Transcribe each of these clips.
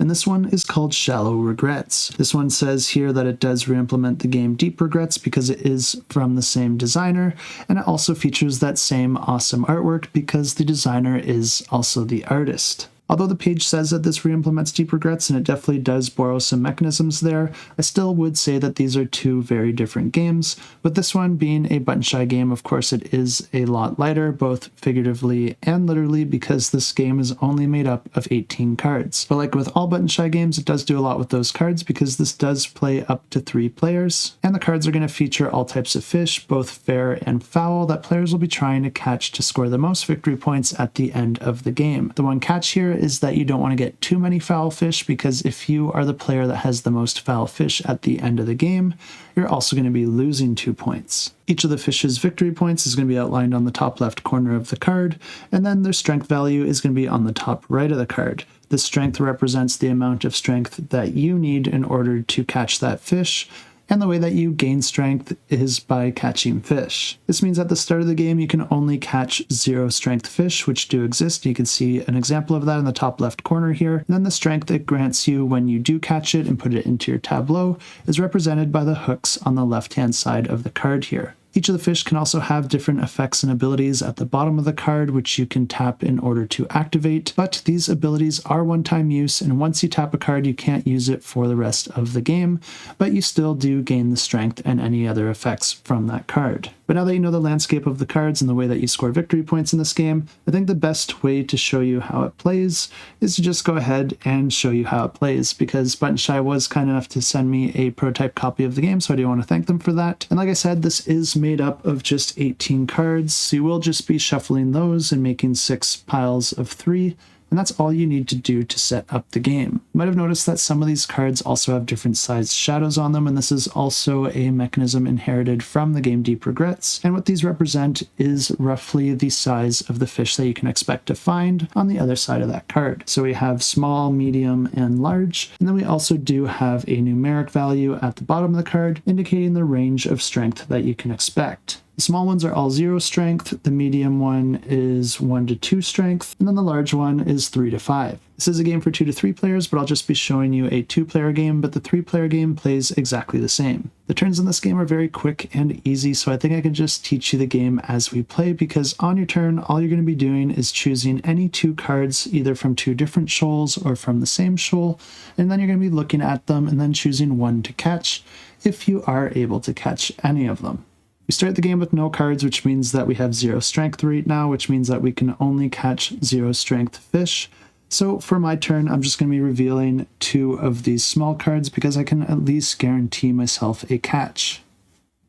and this one is called Shallow Regrets. This one says here that it does re-implement the game Deep Regrets because it is from the same designer, and it also features that same awesome artwork because the designer is also the artist. Although the page says that this re-implements Deep Regrets, and it definitely does borrow some mechanisms there, I still would say that these are two very different games. With this one being a button shy game, of course it is a lot lighter, both figuratively and literally, because this game is only made up of 18 cards. But like with all button shy games, it does do a lot with those cards because this does play up to 3 players, and the cards are going to feature all types of fish, both fair and foul, that players will be trying to catch to score the most victory points at the end of the game. The one catch here is that you don't want to get too many foul fish, because if you are the player that has the most foul fish at the end of the game, you're also going to be losing 2 points. Each of the fish's victory points is going to be outlined on the top left corner of the card, and then their strength value is going to be on the top right of the card. The strength represents the amount of strength that you need in order to catch that fish, and the way that you gain strength is by catching fish. This means at the start of the game you can only catch 0 strength fish, which do exist. You can see an example of that in the top left corner here. And then the strength it grants you when you do catch it and put it into your tableau is represented by the hooks on the left hand side of the card here. Each of the fish can also have different effects and abilities at the bottom of the card, which you can tap in order to activate, but these abilities are one-time use, and once you tap a card you can't use it for the rest of the game, but you still do gain the strength and any other effects from that card. But now that you know the landscape of the cards and the way that you score victory points in this game, I think the best way to show you how it plays is to just go ahead and show you how it plays, because Button Shy was kind enough to send me a prototype copy of the game, so I do want to thank them for that. And like I said, this is made up of just 18 cards, so you will just be shuffling those and making 6 piles of 3. And that's all you need to do to set up the game. You might have noticed that some of these cards also have different sized shadows on them, and this is also a mechanism inherited from the game Deep Regrets. And what these represent is roughly the size of the fish that you can expect to find on the other side of that card. So we have small, medium, and large, and then we also do have a numeric value at the bottom of the card indicating the range of strength that you can expect. The small ones are all 0 strength, the medium one is 1 to 2 strength, and then the large one is 3 to 5. This is a game for 2 to 3 players, but I'll just be showing you a 2-player game, but the 3-player game plays exactly the same. The turns in this game are very quick and easy, so I think I can just teach you the game as we play, because on your turn, all you're going to be doing is choosing any 2 cards, either from 2 different shoals or from the same shoal, and then you're going to be looking at them and then choosing one to catch, if you are able to catch any of them. We start the game with no cards, which means that we have 0 strength right now, which means that we can only catch 0 strength fish. So for my turn, I'm just going to be revealing 2 of these small cards because I can at least guarantee myself a catch.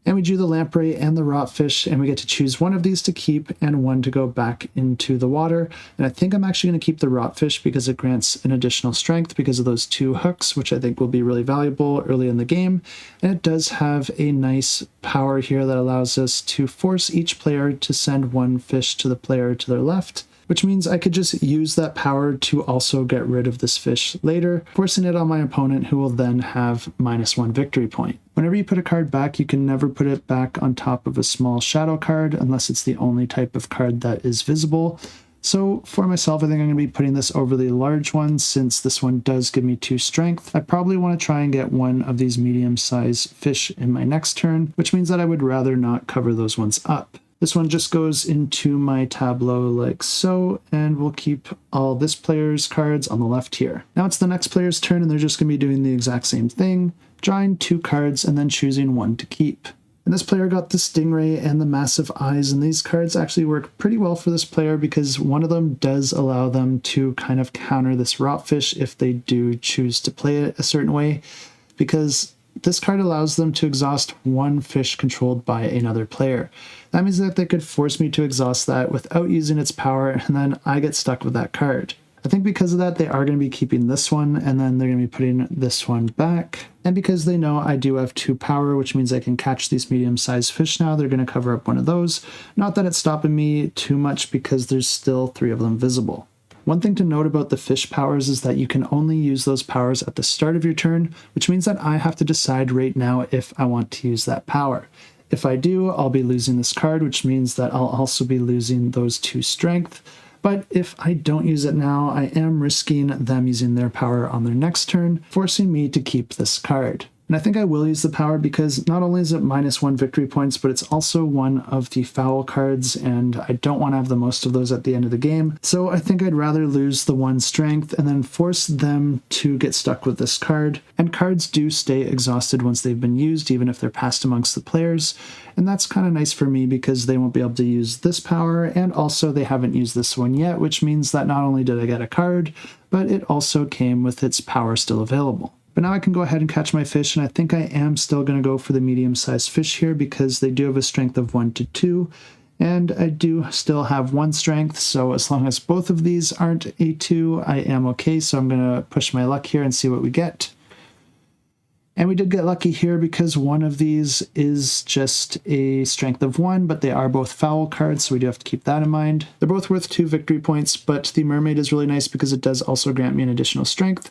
And we drew the lamprey and the rotfish, and we get to choose one of these to keep and one to go back into the water. And I think I'm actually going to keep the rotfish because it grants an additional strength because of those 2 hooks, which I think will be really valuable early in the game. And it does have a nice power here that allows us to force each player to send 1 fish to the player to their left, which means I could just use that power to also get rid of this fish later, forcing it on my opponent, who will then have -1 victory point. Whenever you put a card back, you can never put it back on top of a small shadow card unless it's the only type of card that is visible. So for myself, I think I'm going to be putting this over the large one, since this one does give me 2 strength. I probably want to try and get one of these medium-sized fish in my next turn, which means that I would rather not cover those ones up. This one just goes into my tableau like so, and we'll keep all this player's cards on the left here. Now it's the next player's turn, and they're just going to be doing the exact same thing, drawing 2 cards and then choosing one to keep. And this player got the stingray and the massive eyes, and these cards actually work pretty well for this player because one of them does allow them to kind of counter this rotfish if they do choose to play it a certain way, because this card allows them to exhaust 1 fish controlled by another player. That means that they could force me to exhaust that without using its power, and then I get stuck with that card. I think because of that, they are going to be keeping this one, and then they're going to be putting this one back. And because they know I do have 2 power, which means I can catch these medium-sized fish now, they're going to cover up one of those. Not that it's stopping me too much because there's still 3 of them visible. One thing to note about the fish powers is that you can only use those powers at the start of your turn, which means that I have to decide right now if I want to use that power. If I do, I'll be losing this card, which means that I'll also be losing those 2 strength. But if I don't use it now, I am risking them using their power on their next turn, forcing me to keep this card. And I think I will use the power because not only is it -1 victory points, but it's also one of the foul cards, and I don't want to have the most of those at the end of the game. So I think I'd rather lose the 1 strength and then force them to get stuck with this card. And cards do stay exhausted once they've been used, even if they're passed amongst the players. And that's kind of nice for me because they won't be able to use this power, and also they haven't used this one yet, which means that not only did I get a card, but it also came with its power still available. But now I can go ahead and catch my fish, and I think I am still going to go for the medium-sized fish here because they do have a strength of 1 to 2, and I do still have 1 strength, so as long as both of these aren't a 2, I am okay, so I'm going to push my luck here and see what we get. And we did get lucky here because one of these is just a strength of 1, but they are both foul cards, so we do have to keep that in mind. They're both worth 2 victory points, but the mermaid is really nice because it does also grant me an additional strength,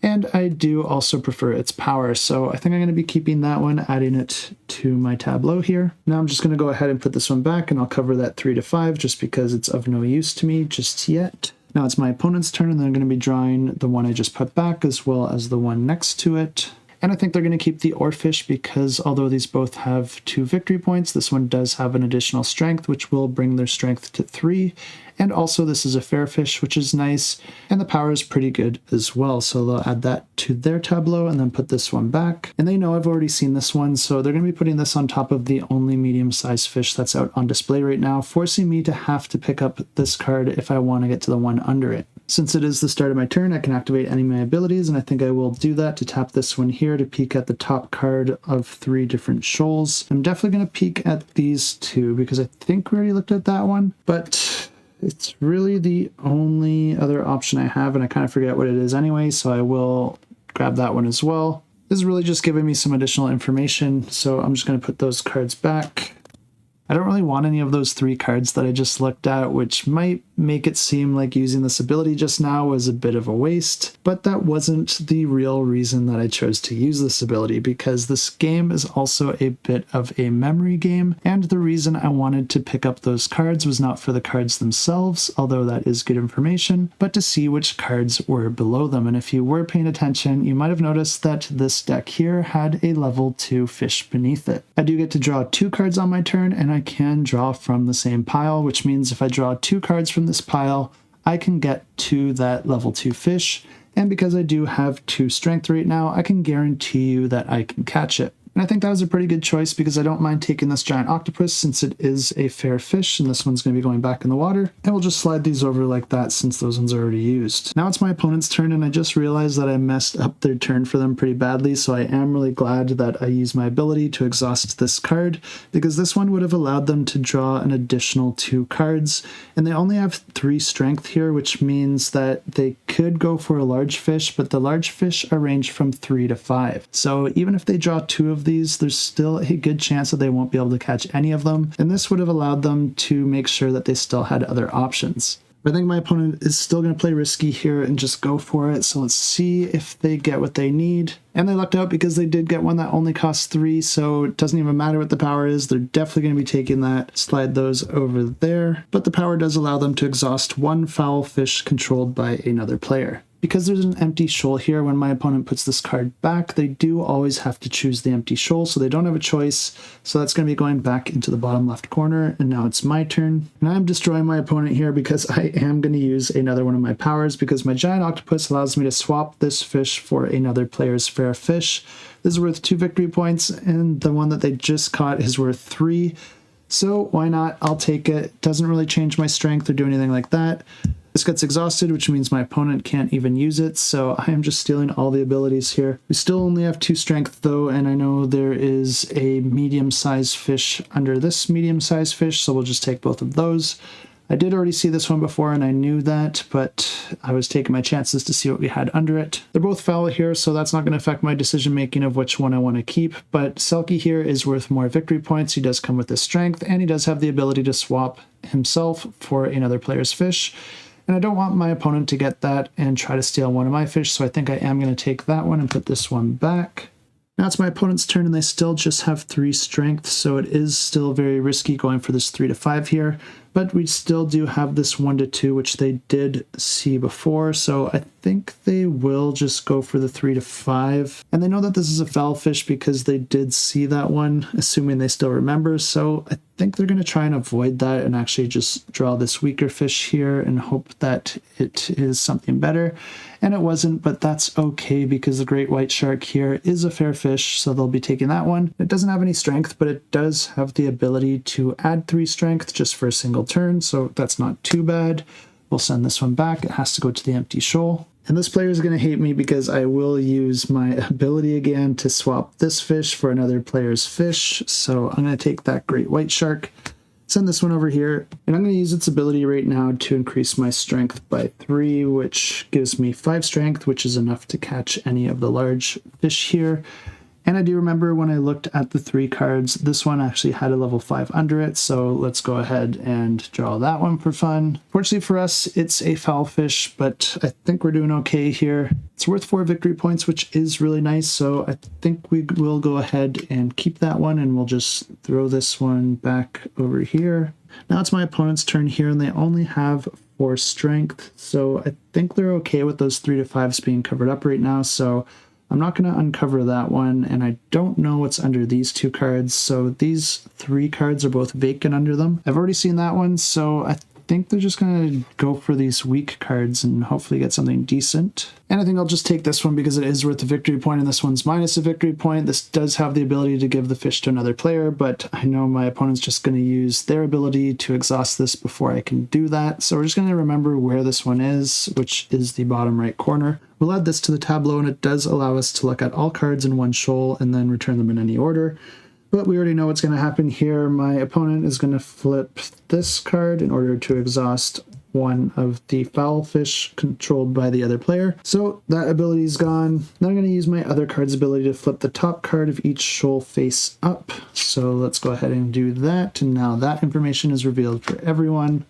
and I do also prefer its power, so I think I'm going to be keeping that one, adding it to my tableau here. Now I'm just going to go ahead and put this one back, and I'll cover that 3 to 5 just because it's of no use to me just yet. Now it's my opponent's turn, and they're going to be drawing the one I just put back as well as the one next to it. And I think they're going to keep the oarfish because although these both have 2 victory points, this one does have an additional strength, which will bring their strength to 3. And also this is a fair fish, which is nice. And the power is pretty good as well. So they'll add that to their tableau and then put this one back. And they know I've already seen this one, so they're going to be putting this on top of the only medium-sized fish that's out on display right now, forcing me to have to pick up this card if I want to get to the one under it. Since it is the start of my turn, I can activate any of my abilities, and I think I will do that to tap this one here to peek at the top card of 3 different shoals. I'm definitely going to peek at these 2 because I think we already looked at that one, but it's really the only other option I have, and I kind of forget what it is anyway, so I will grab that one as well. This is really just giving me some additional information, so I'm just going to put those cards back. I don't really want any of those 3 cards that I just looked at, which might make it seem like using this ability just now was a bit of a waste, but that wasn't the real reason that I chose to use this ability, because this game is also a bit of a memory game, and the reason I wanted to pick up those cards was not for the cards themselves, although that is good information, but to see which cards were below them. And if you were paying attention, you might have noticed that this deck here had a level 2 fish beneath it. I do get to draw 2 cards on my turn, and I can draw from the same pile, which means if I draw 2 cards from this pile, I can get to that level 2 fish, and because I do have 2 strength right now, I can guarantee you that I can catch it. And I think that was a pretty good choice because I don't mind taking this giant octopus since it is a fair fish, and this one's going to be going back in the water. And we'll just slide these over like that since those ones are already used. Now it's my opponent's turn, and I just realized that I messed up their turn for them pretty badly, so I am really glad that I used my ability to exhaust this card, because this one would have allowed them to draw an additional 2 cards, and they only have 3 strength here, which means that they could go for a large fish, but the large fish are ranged from 3 to 5. So even if they draw 2 of these, there's still a good chance that they won't be able to catch any of them, and this would have allowed them to make sure that they still had other options. But I think my opponent is still going to play risky here and just go for it, so let's see if they get what they need. And they lucked out because they did get one that only costs 3, so it doesn't even matter what the power is, they're definitely going to be taking that. Slide those over there, but the power does allow them to exhaust 1 foul fish controlled by another player. Because there's an empty shoal here, when my opponent puts this card back, they do always have to choose the empty shoal, so they don't have a choice. So that's going to be going back into the bottom left corner, and now it's my turn. And I'm destroying my opponent here because I am going to use another one of my powers, because my giant octopus allows me to swap this fish for another player's fair fish. This is worth 2 victory points, and the one that they just caught is worth 3. So why not? I'll take it. Doesn't really change my strength or do anything like that. This gets exhausted, which means my opponent can't even use it, so I am just stealing all the abilities here. We still only have 2 strength though, and I know there is a medium-sized fish under this medium-sized fish, so we'll just take both of those. I did already see this one before and I knew that, but I was taking my chances to see what we had under it. They're both foul here, so that's not going to affect my decision making of which one I want to keep, but Selkie here is worth more victory points. He does come with this strength, and he does have the ability to swap himself for another player's fish. And I don't want my opponent to get that and try to steal one of my fish, so I think I am going to take that one and put this one back. Now it's my opponent's turn, and they still just have 3 strength, so it is still very risky going for this 3 to 5 here. but we still do have this 1 to 2, which they did see before, so I think they will just go for the 3 to 5. And they know that this is a foul fish because they did see that one, assuming they still remember, so I think they're going to try and avoid that and actually just draw this weaker fish here and hope that it is something better. And it wasn't, but that's okay because the great white shark here is a fair fish, so they'll be taking that one. It doesn't have any strength, but it does have the ability to add 3 strength just for a single turn, so that's not too bad. We'll send this one back. It has to go to the empty shoal. And this player is going to hate me because I will use my ability again to swap this fish for another player's fish. So I'm going to take that great white shark, send this one over here, and I'm going to use its ability right now to increase my strength by 3, which gives me 5 strength, which is enough to catch any of the large fish here. And I do remember when I looked at the 3 cards, this one actually had a level 5 under it, so let's go ahead and draw that one for fun. Fortunately for us, it's a foul fish, but I think we're doing okay here. It's worth 4 victory points, which is really nice, so I think we will go ahead and keep that one, and we'll just throw this one back over here. Now it's my opponent's turn here, and they only have 4 strength, so I think they're okay with those 3 to 5s being covered up right now, so I'm not going to uncover that one, and I don't know what's under these 2 cards, so these 3 cards are both vacant under them. I've already seen that one, so I think they're just going to go for these weak cards and hopefully get something decent. And I think I'll just take this one because it is worth a victory point, and this one's minus a victory point. This does have the ability to give the fish to another player, but I know my opponent's just going to use their ability to exhaust this before I can do that. So we're just going to remember where this one is, which is the bottom right corner. We'll add this to the tableau, and it does allow us to look at all cards in one shoal and then return them in any order. But we already know what's going to happen here. My opponent is going to flip this card in order to exhaust one of the foul fish controlled by the other player. So that ability is gone. Now I'm going to use my other card's ability to flip the top card of each shoal face up. So let's go ahead and do that. And now that information is revealed for everyone.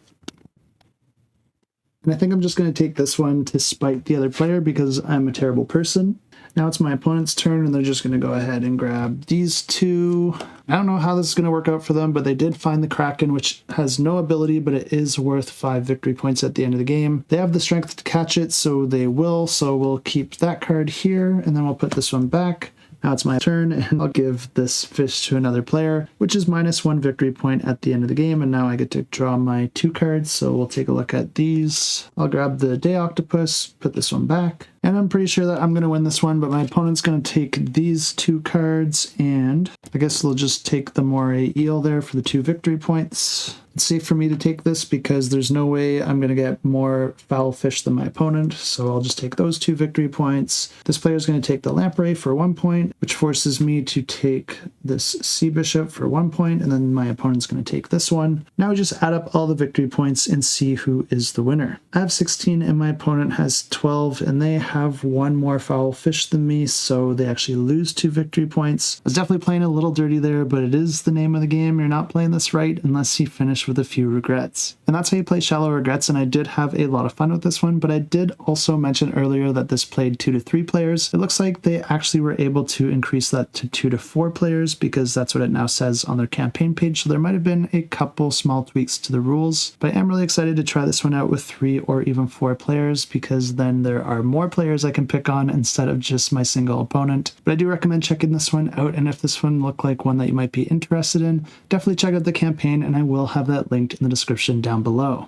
And I think I'm just going to take this one to spite the other player because I'm a terrible person. Now it's my opponent's turn, and they're just going to go ahead and grab these 2. I don't know how this is going to work out for them, but they did find the Kraken, which has no ability, but it is worth 5 victory points at the end of the game. They have the strength to catch it, so they will. So we'll keep that card here, and then we'll put this one back. Now it's my turn, and I'll give this fish to another player, which is minus 1 victory point at the end of the game, and now I get to draw my 2 cards, so we'll take a look at these. I'll grab the Day Octopus, put this one back, and I'm pretty sure that I'm going to win this one, but my opponent's going to take these 2 cards, and I guess they'll just take the Moray Eel there for the 2 victory points. It's safe for me to take this because there's no way I'm going to get more foul fish than my opponent, so I'll just take those 2 victory points. This player is going to take the Lamprey for 1 point, which forces me to take this Sea Bishop for 1 point, and then my opponent's going to take this one. Now we just add up all the victory points and see who is the winner. I have 16 and my opponent has 12, and they have 1 more foul fish than me, so they actually lose 2 victory points. I was definitely playing a little dirty there, but it is the name of the game. You're not playing this right unless you finish with a few regrets. And that's how you play Shallow Regrets, and I did have a lot of fun with this one, but I did also mention earlier that this played 2 to 3 players. It looks like they actually were able to increase that to 2 to 4 players because that's what it now says on their campaign page, so there might have been a couple small tweaks to the rules, but I am really excited to try this one out with 3 or even 4 players because then there are more players I can pick on instead of just my single opponent. But I do recommend checking this one out, and if this one looked like one that you might be interested in, definitely check out the campaign, and I will have that linked in the description down below.